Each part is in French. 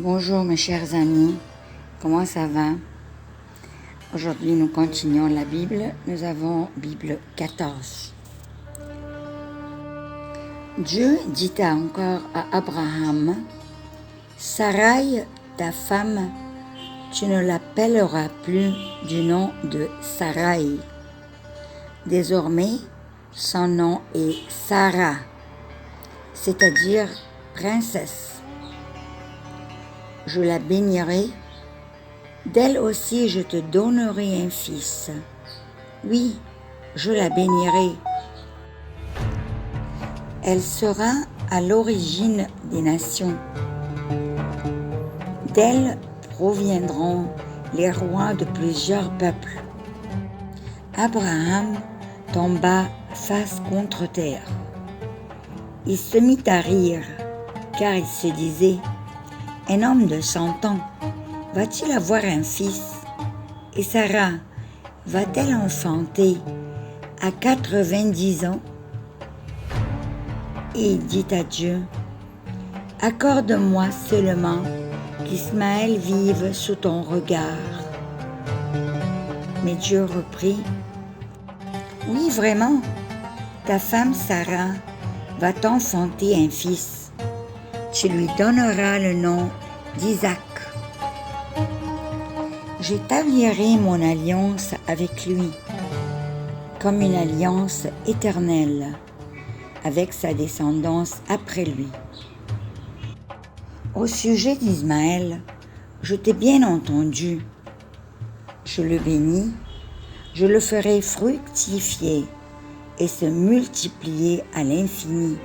Bonjour mes chers amis, comment ça va? Aujourd'hui nous continuons la Bible, nous avons Bible 14. Dieu dit encore à Abraham, Sarai, ta femme, tu ne l'appelleras plus du nom de Sarai. Désormais, son nom est Sarah, c'est-à-dire princesse. Je la bénirai, d'elle aussi je te donnerai un fils. Oui, je la bénirai. Elle sera à l'origine des nations. D'elle proviendront les rois de plusieurs peuples. Abraham tomba face contre terre. Il se mit à rire, car il se disait, un homme de 100 ans, va-t-il avoir un fils? Et Sarah, va-t-elle enfanter à 90 ans? Et il dit à Dieu, accorde-moi seulement qu'Ismaël vive sous ton regard. Mais Dieu reprit, oui vraiment, ta femme Sarah va t'enfanter un fils. Tu lui donneras le nom d'Isaac. J'établirai mon alliance avec lui, comme une alliance éternelle, avec sa descendance après lui. Au sujet d'Ismaël, je t'ai bien entendu. Je le bénis, je le ferai fructifier et se multiplier à l'infini.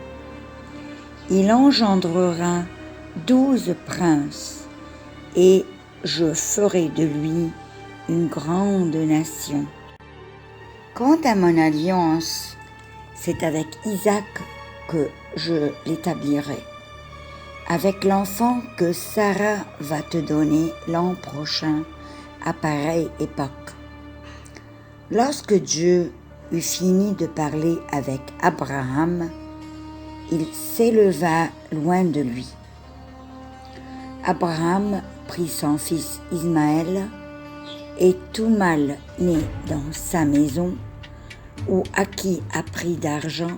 Il engendrera 12 princes, et je ferai de lui une grande nation. Quant à mon alliance, c'est avec Isaac que je l'établirai, avec l'enfant que Sarah va te donner l'an prochain à pareille époque. Lorsque Dieu eut fini de parler avec Abraham, il s'éleva loin de lui. Abraham prit son fils Ismaël et tout mâle né dans sa maison ou à qui a pris d'argent,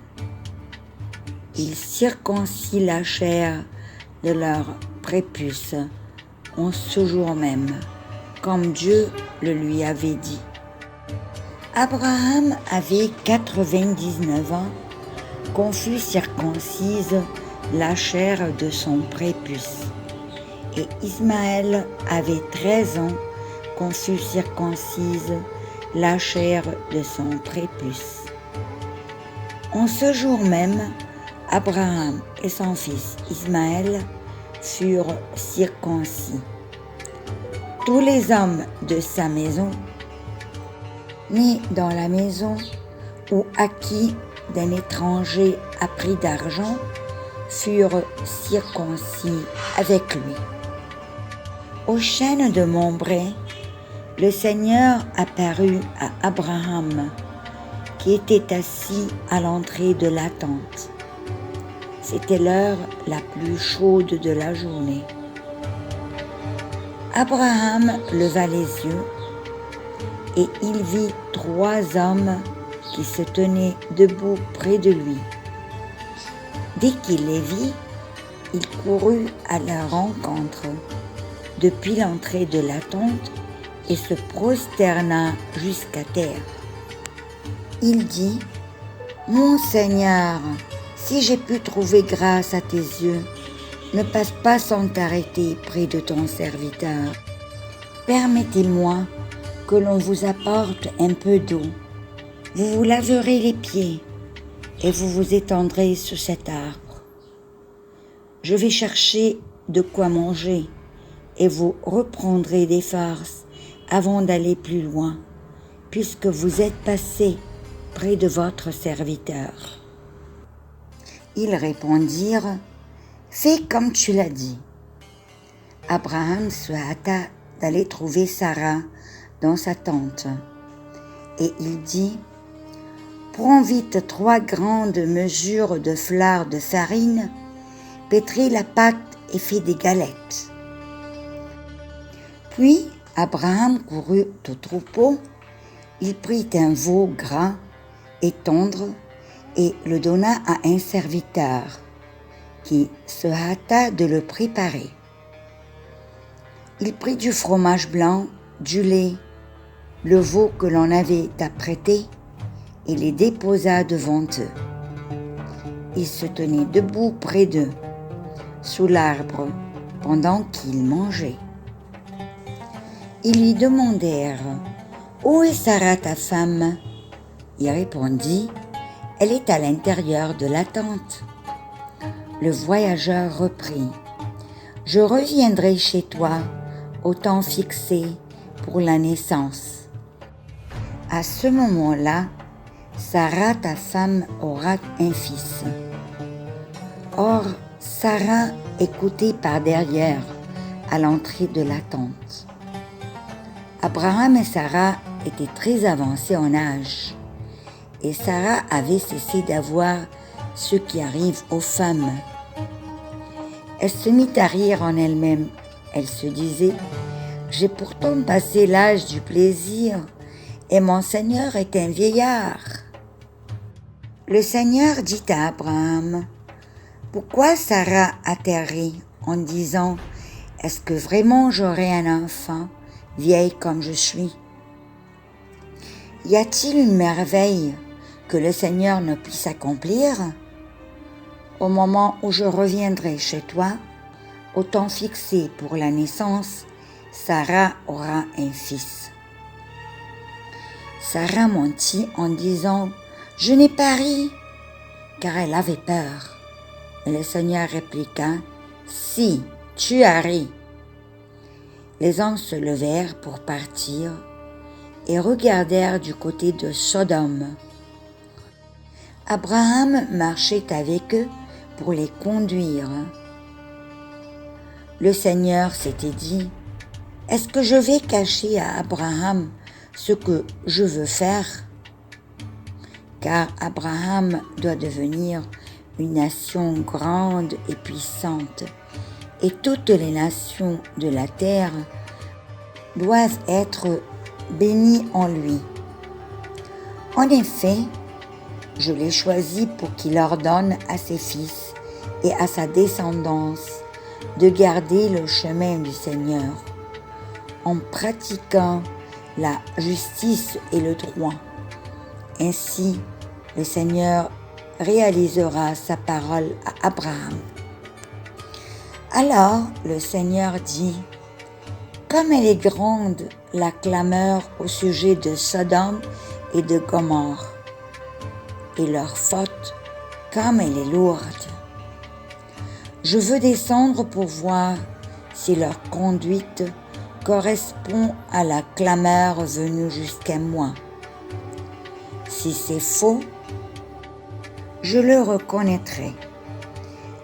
il circoncit la chair de leur prépuce en ce jour même, comme Dieu le lui avait dit. Abraham avait 99 ans qu'on fut circoncise la chair de son prépuce. Et Ismaël avait 13 ans qu'on fut circoncise la chair de son prépuce. En ce jour même, Abraham et son fils Ismaël furent circoncis. Tous les hommes de sa maison, nés dans la maison ou acquis d'un étranger à prix d'argent, furent circoncis avec lui. Au chêne de Mambré, le Seigneur apparut à Abraham, qui était assis à l'entrée de la tente. C'était l'heure la plus chaude de la journée. Abraham leva les yeux et il vit 3 hommes qui se tenaient debout près de lui. Dès qu'il les vit, il courut à leur rencontre depuis l'entrée de la tente et se prosterna jusqu'à terre. Il dit, mon Seigneur, si j'ai pu trouver grâce à tes yeux, ne passe pas sans t'arrêter près de ton serviteur. Permettez-moi que l'on vous apporte un peu d'eau. Vous vous laverez les pieds et vous vous étendrez sous cet arbre. Je vais chercher de quoi manger et vous reprendrez des forces avant d'aller plus loin, puisque vous êtes passé près de votre serviteur. Ils répondirent, fais comme tu l'as dit. Abraham se hâta d'aller trouver Sarah dans sa tente et il dit, prends vite 3 grandes mesures de fleur de farine, pétris la pâte et fais des galettes. Puis Abraham courut au troupeau, il prit un veau gras et tendre et le donna à un serviteur, qui se hâta de le préparer. Il prit du fromage blanc, du lait, le veau que l'on avait apprêté, et les déposa devant eux. Il se tenait debout près d'eux, sous l'arbre, pendant qu'ils mangeaient. Ils lui demandèrent « Où est Sarah ta femme ?» Il répondit « Elle est à l'intérieur de la tente. » Le voyageur reprit « Je reviendrai chez toi au temps fixé pour la naissance. » À ce moment-là, Sarah ta femme aura un fils. Or, Sarah écoutait par derrière, à l'entrée de la tente. Abraham et Sarah étaient très avancés en âge, et Sarah avait cessé d'avoir ce qui arrive aux femmes. Elle se mit à rire en elle-même. Elle se disait « J'ai pourtant passé l'âge du plaisir, et mon Seigneur est un vieillard. » Le Seigneur dit à Abraham « Pourquoi Sarah atterrit en disant « Est-ce que vraiment j'aurai un enfant, vieille comme je suis ?» Y a-t-il une merveille que le Seigneur ne puisse accomplir? Au moment où je reviendrai chez toi, au temps fixé pour la naissance, Sarah aura un fils. Sarah mentit en disant « Je n'ai pas ri », car elle avait peur. Et le Seigneur répliqua « Si, tu as ri. » Les hommes se levèrent pour partir et regardèrent du côté de Sodome. Abraham marchait avec eux pour les conduire. Le Seigneur s'était dit « Est-ce que je vais cacher à Abraham ce que je veux faire ?» Car Abraham doit devenir une nation grande et puissante, et toutes les nations de la terre doivent être bénies en lui. En effet, je l'ai choisi pour qu'il ordonne à ses fils et à sa descendance de garder le chemin du Seigneur, en pratiquant la justice et le droit. Ainsi, le Seigneur réalisera sa parole à Abraham. Alors le Seigneur dit « Comme elle est grande la clameur au sujet de Sodome et de Gomorrhe, et leur faute, comme elle est lourde. Je veux descendre pour voir si leur conduite correspond à la clameur venue jusqu'à moi. Si c'est faux, je le reconnaîtrai. »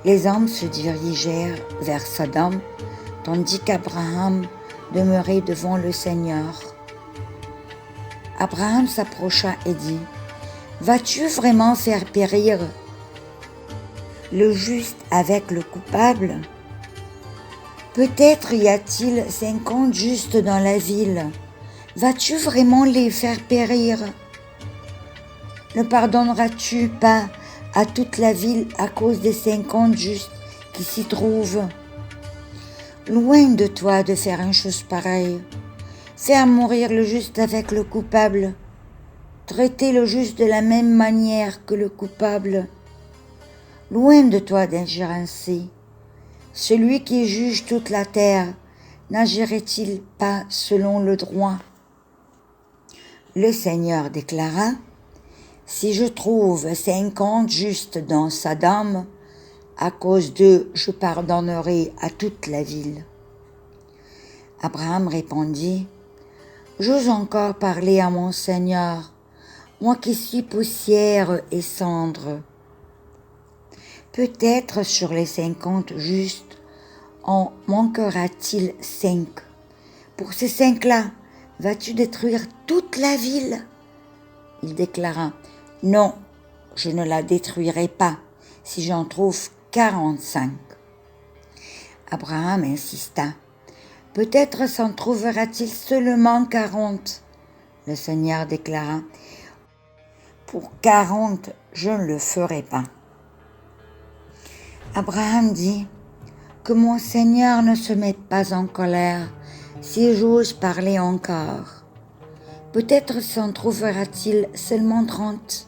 Les hommes se dirigèrent vers Sodome, tandis qu'Abraham demeurait devant le Seigneur. Abraham s'approcha et dit « Vas-tu vraiment faire périr le juste avec le coupable? Peut-être y a-t-il 50 justes dans la ville. Vas-tu vraiment les faire périr? Ne pardonneras-tu pas à toute la ville à cause des 50 justes qui s'y trouvent? Loin de toi de faire une chose pareille. Faire mourir le juste avec le coupable. Traiter le juste de la même manière que le coupable. Loin de toi d'agir ainsi. Celui qui juge toute la terre, n'agirait-il pas selon le droit? Le Seigneur déclara « Si je trouve 50 justes dans Sodome, à cause d'eux, je pardonnerai à toute la ville. » Abraham répondit « J'ose encore parler à mon Seigneur, moi qui suis poussière et cendre. Peut-être sur les 50 justes, en manquera-t-il 5. Pour ces 5-là, vas-tu détruire toute la ville? » Il déclara « Non, je ne la détruirai pas si j'en trouve 45. » Abraham insista. « Peut-être s'en trouvera-t-il seulement 40. Le Seigneur déclara, pour 40, je ne le ferai pas. Abraham dit, que mon Seigneur ne se mette pas en colère si j'ose parler encore. Peut-être s'en trouvera-t-il seulement 30.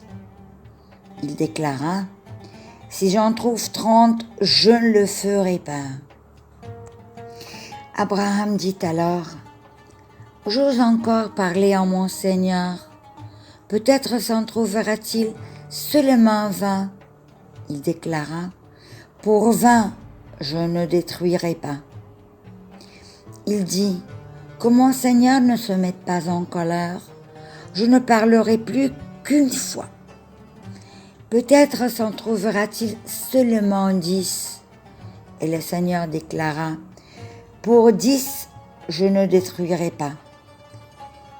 Il déclara, si j'en trouve 30, je ne le ferai pas. Abraham dit alors, j'ose encore parler en mon Seigneur. Peut-être s'en trouvera-t-il seulement 20. Il déclara, pour 20, je ne détruirai pas. Il dit, que mon Seigneur ne se mette pas en colère, je ne parlerai plus qu'une fois. Peut-être s'en trouvera-t-il seulement 10. Et le Seigneur déclara, pour 10, je ne détruirai pas.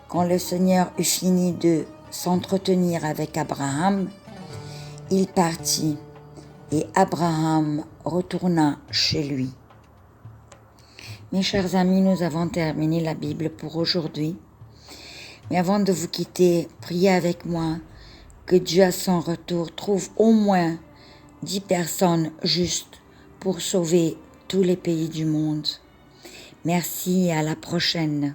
Quand le Seigneur eut fini de s'entretenir avec Abraham, il partit et Abraham retourna chez lui. Mes chers amis, nous avons terminé la Bible pour aujourd'hui. Mais avant de vous quitter, priez avec moi que Dieu à son retour trouve au moins 10 personnes justes pour sauver tous les pays du monde. Merci et à la prochaine.